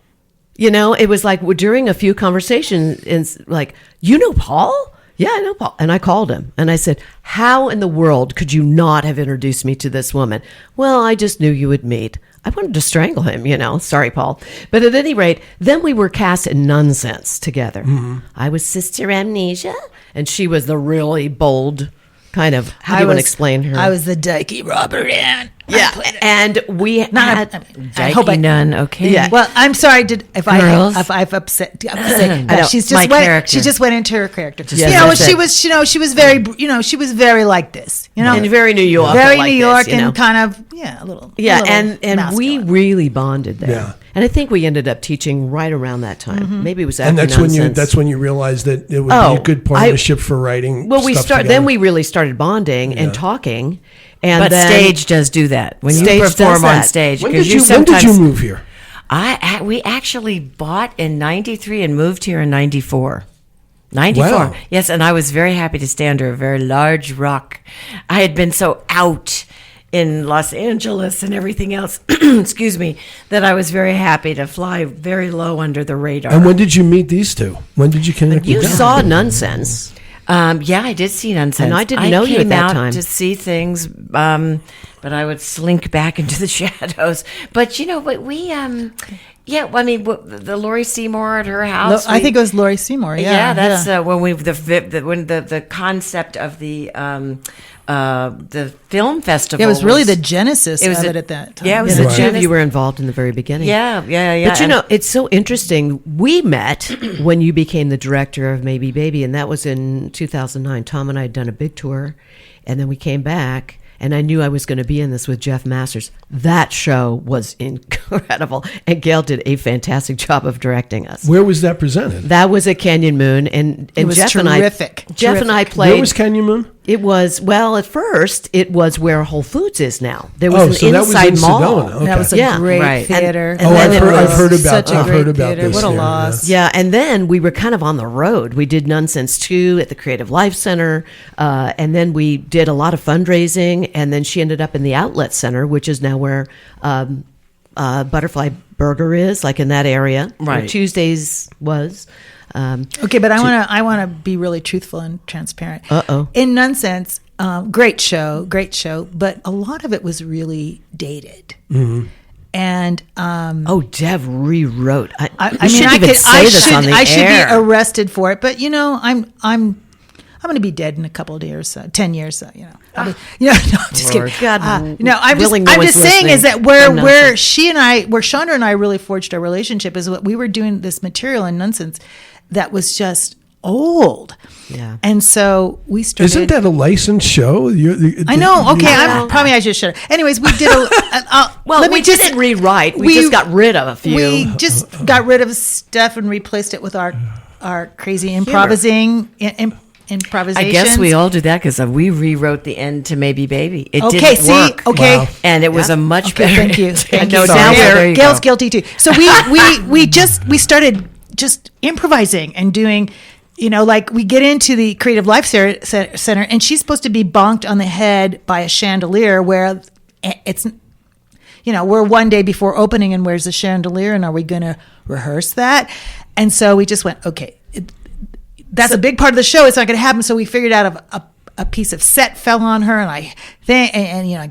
It was like during a few conversations, it's like, you know Paul? Yeah, I know Paul. And I called him and I said, how in the world could you not have introduced me to this woman? Well, I just knew you would meet. I wanted to strangle him, Sorry, Paul. But at any rate, then we were cast in Nonsense together. Mm-hmm. I was Sister Amnesia, and she was the really bold kind of, how do you want to explain her? I was the dykey Robert Ann. Yeah, and we had... I hope I none. Okay. Yeah. Well, I'm sorry if Girls. I've upset. I know, She's my just went. character. She just went into her character. Yes, she was. She was very. She was very like this. and very New York. very like New this, York, and kind of a little. Yeah, a little and we masculine. really bonded there. Yeah. And I think we ended up teaching right around that time. Maybe it was after And that's Nonsense. when you realized that it would be Oh, a good partnership for writing. Well, stuff then together. we really started bonding and talking. And But then, stage does do that when you Stage does perform on that. stage. When 'cause did you sometimes- move here? We actually bought in 93 and moved here in 94. 94. Wow. Yes, and I was very happy to stay under a very large rock. I had been so out in Los Angeles and everything else, excuse me, that I was very happy to fly very low under the radar. And when did you meet these two? When did you connect You with them? saw Nonsense. Yeah, I did see Nonsense. And I didn't know you at that came out time. to see things, but I would slink back into the shadows. But the Lori Seymour at her house. I think it was Lori Seymour. Yeah, that's when the concept of the film festival. It was really the genesis it was of a- it at that time. yeah, it was The a two of genesis. you were involved in the very beginning. Yeah. But you know, it's so interesting. We met when you became the director of Maybe Baby, and that was in 2009. Tom and I had done a big tour, and then we came back, and I knew I was going to be in this with Jeff Masters. That show was incredible, and Gail did a fantastic job of directing us. Where was that presented? That was at Canyon Moon, and It was Jeff terrific. and I, Jeff and I Terrific. played. Where was Canyon Moon? It was, well, at first, it was where Whole Foods is now. There was an so that was inside in mall. Sedona. Okay. That was a Yeah, great right. theater. And Oh, then I've it heard, was I've heard about. such a I've great heard about theater. this. What a theater, loss. Yeah, and then we were kind of on the road. We did Nonsense 2 at the Creative Life Center, and then we did a lot of fundraising, and then she ended up in the Outlet Center, which is now where Butterfly Burger is, like in that area. Where Right. Tuesdays was. Okay, but I want to be really truthful and transparent. Uh-oh. In Nonsense, great show, but a lot of it was really dated. Mm-hmm. And Oh, Dev rewrote. I we mean, shouldn't even say this on the I should air. be arrested for it. But I'm going to be dead in a couple of years, 10 years. I'll be, no, I'm just Lord. kidding. God, no, I'm willing no just one's saying is that listening. where Shondra and I really forged our relationship is what we were doing this material in Nonsense that was just old. Yeah. And so we started. Isn't that a licensed show? I know. Okay, I just should. Anyways, we did Well, let we me just didn't rewrite. We just got rid of a few. We just got rid of stuff and replaced it with our crazy improvisation. I guess we all did that because we rewrote the end to Maybe Baby. It Okay, didn't see? work. Okay. Wow. And it was a much better. Thank you. end. Thank No, you. now Sorry. there you Gail's go. guilty too. So we started just improvising and doing, like we get into the Creative Life Center and she's supposed to be bonked on the head by a chandelier where it's, we're one day before opening and where's the chandelier and are we going to rehearse that? And so we just went, okay, that's a big part of the show. It's not going to happen. So we figured out a piece of set fell on her, and I've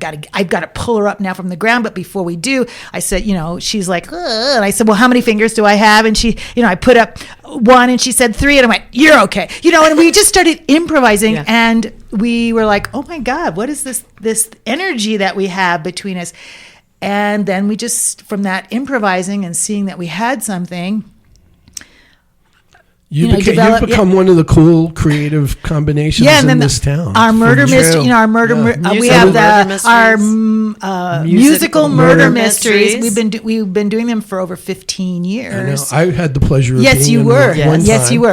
got to pull her up now from the ground. But before we do, I said, she's like, ugh. And I said, well, how many fingers do I have? And she, I put up 1, and she said 3, and I went, you're okay. And we just started improvising, Yeah. and we were like, oh my God, what is this energy that we have between us? And then we just, from that improvising and seeing that we had something. You've develop- become one of the cool creative combinations Yeah, and in then this town. our murder From mystery, jail. our murder. Yeah. We Musical have murder our mysteries. musical murder murder mysteries. mysteries. We've been doing them for over 15 I know. years. I had the pleasure of Yes, being you in were. one time. Yes, you were.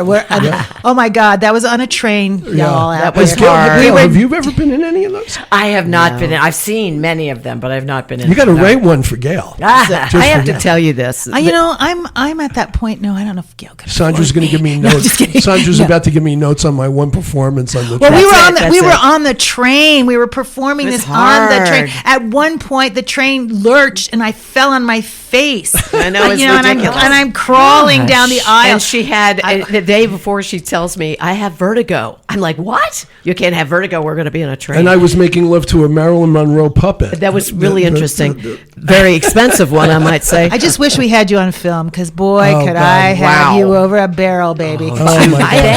Oh my God, that was on a train, y'all. that out was there. hard. Gail, have you ever been in any of those? I have not been in. I've seen many of them, but I've not been in. You got to them. write one for Gail. I have to forget. tell you this. I'm at that point. No, I don't know if Gail can. Sandra's going to give me No, notes. just kidding. Sandra's No. about to give me notes on my one performance on the Well, we train. were on That's we were it. on the train. We were performing It was this on the train. hard. At one point, the train lurched, and I fell on my face. I know, it's and ridiculous. I'm crawling down the aisle. And she had the day before she tells me I have vertigo. I'm like, what? You can't have vertigo. We're going to be in a train. And I was making love to a Marilyn Monroe puppet. that was really interesting. Very expensive one, I might say. I just wish we had you on film because, boy, Oh, could God. I have Wow. you over a barrel, baby. Oh my I, God.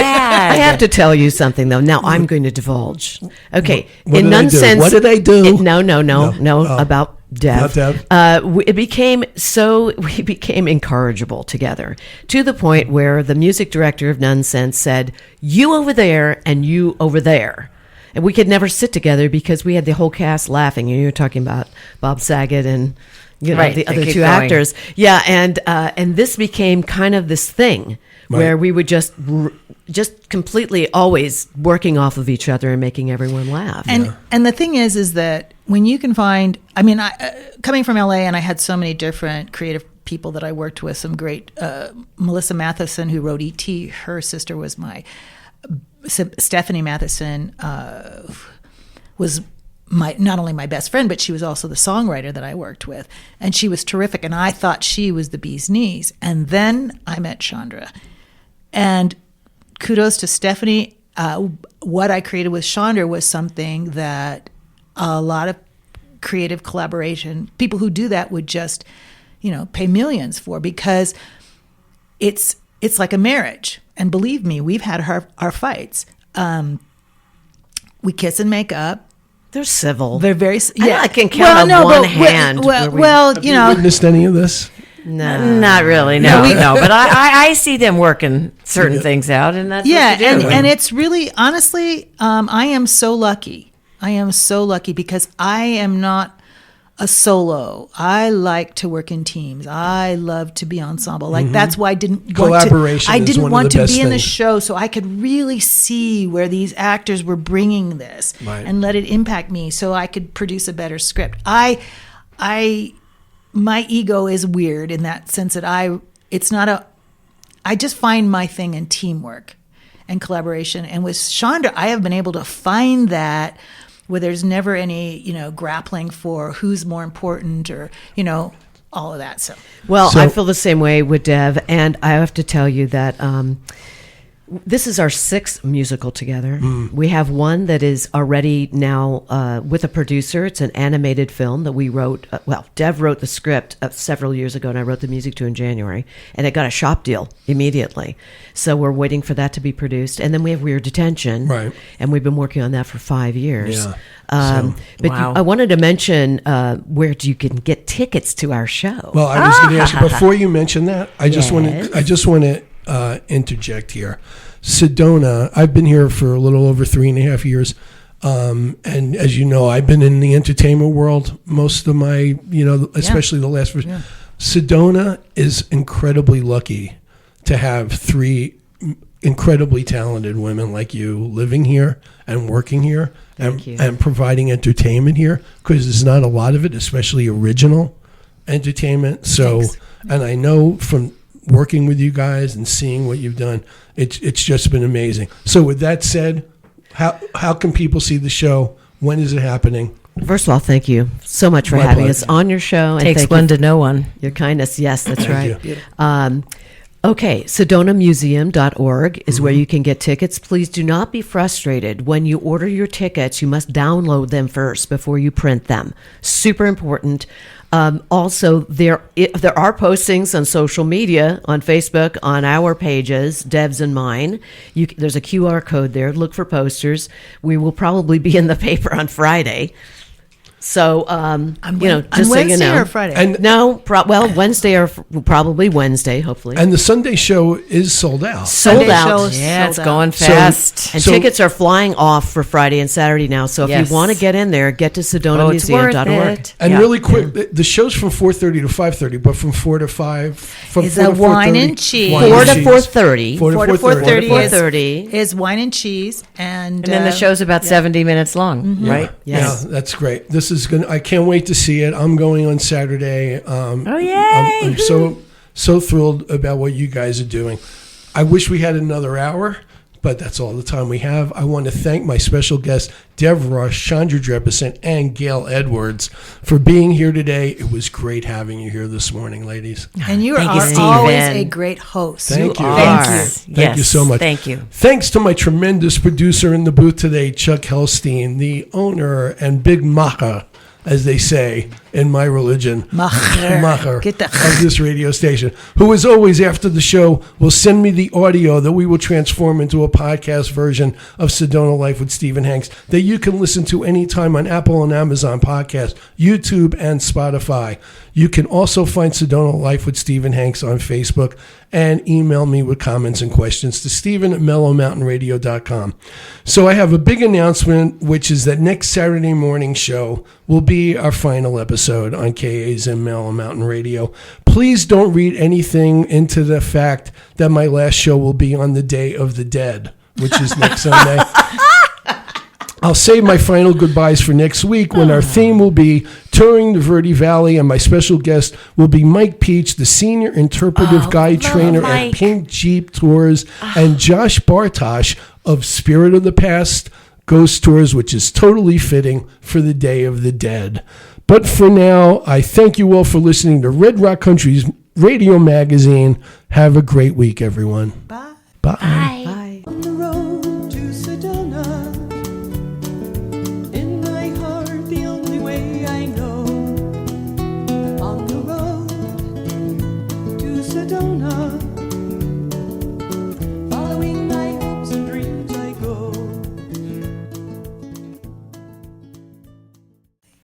I have to tell you something though. Now I'm going to divulge. Okay, What in did I do? nonsense. What did I do? No. Oh. About Dev. About Dev? We became incorrigible together to the point where the music director of Nonsense said, "You over there and you over there." And we could never sit together because we had the whole cast laughing. You were talking about Bob Saget and Right, the they other keep two going. actors. Yeah, and this became kind of this thing where we would just completely always working off of each other and making everyone laugh. And the thing is that when you can find, coming from LA, and I had so many different creative people that I worked with. Some great Melissa Matheson, who wrote E.T. Her sister was Stephanie Matheson was not only my best friend, but she was also the songwriter that I worked with. And she was terrific. And I thought she was the bee's knees. And then I met Shondra. And kudos to Stephanie. What I created with Shondra was something that a lot of creative collaboration, people who do that would just, pay millions for, because it's like a marriage. And believe me, we've had our fights. We kiss and make up. They're civil. They're very, yeah. I can count on one hand. Have you witnessed any of this? No, not really. No. But I see them working certain things out, and that's what you do. And it's really, honestly, I am so lucky. I am so lucky because I am not a solo. I like to work in teams. I love to be ensemble. Like that's why I didn't want to be in the show, so I could really see where these actors were bringing this and let it impact me, so I could produce a better script. My ego is weird in that sense that I just find my thing in teamwork and collaboration. And with Shondra, I have been able to find that where there's never any, grappling for who's more important or, all of that. So I feel the same way with Dev. And I have to tell you that this is our 6th musical together. We have one that is already now with a producer. It's an animated film that we wrote. Dev wrote the script several years ago, and I wrote the music to in January. And it got a shop deal immediately. So we're waiting for that to be produced. And then we have Weird Detention. Right. And we've been working on that for 5 years. Yeah. I wanted to mention where you can get tickets to our show. Well, I was going to ask you, before you mention that, I just want to interject here. Sedona, I've been here for a little over 3.5 years. And as you know, I've been in the entertainment world most of my, especially the last. Yeah. Sedona is incredibly lucky to have 3 incredibly talented women like you living here and working here and providing entertainment here, because there's not a lot of it, especially original entertainment. So, thanks. And I know from working with you guys and seeing what you've done, it's just been amazing. So with that said, how can people see the show? When is it happening? First of all, thank you so much for having us on your show. And takes one to know one. Your kindness. Yes, that's right. Okay, SedonaMuseum.org is where you can get tickets. Please do not be frustrated. When you order your tickets, you must download them first before you print them. Super important. Also, there are postings on social media, on Facebook, on our pages, Dev's and mine. There's a QR code there. Look for posters. We will probably be in the paper on Friday. So, just so you know. Or Friday? Wednesday or probably Wednesday, hopefully. And the Sunday show is sold out. Sold out. It's going fast. And tickets are flying off for Friday and Saturday now. So if you want to get in there, get to SedonaMuseum.org. And really quick, the show's from 4:30 to 5:30, but from 4 to 5. Is a wine and cheese. 4 to 4:30. 4 to 4:30 is is wine and cheese. And then the show's about 70 minutes long, right? Yes. Yeah, that's great. I can't wait to see it. I'm going on Saturday. Yay! I'm so thrilled about what you guys are doing. I wish we had another hour, but that's all the time we have. I want to thank my special guests, Dev Ross, Shondra Jepperson, and Gail Edwards, for being here today. It was great having you here this morning, ladies. And you are always a great host. Thank you. Thank you so much. Thank you. Thanks to my tremendous producer in the booth today, Chuck Helstein, the owner and big macher, as they say in my religion, macher of this radio station, who as always after the show will send me the audio that we will transform into a podcast version of Sedona Life with Stephen Hanks that you can listen to anytime on Apple and Amazon Podcasts, YouTube, and Spotify. You can also find Sedona Life with Stephen Hanks on Facebook and email me with comments and questions to Stephen@mellowmountainradio.com. So I have a big announcement, which is that next Saturday morning show will be our final episode on KAZM Mellow Mountain Radio. Please don't read anything into the fact that my last show will be on the Day of the Dead, which is next Sunday. I'll save my final goodbyes for next week when our theme will be touring the Verde Valley, and my special guest will be Mike Peach, the senior interpretive guide trainer at Pink Jeep Tours, and Josh Bartosh of Spirit of the Past ghost tours, which is totally fitting for the Day of the Dead. But for now, I thank you all for listening to Red Rock Country's radio magazine. Have a great week, everyone. Bye. Bye. Bye.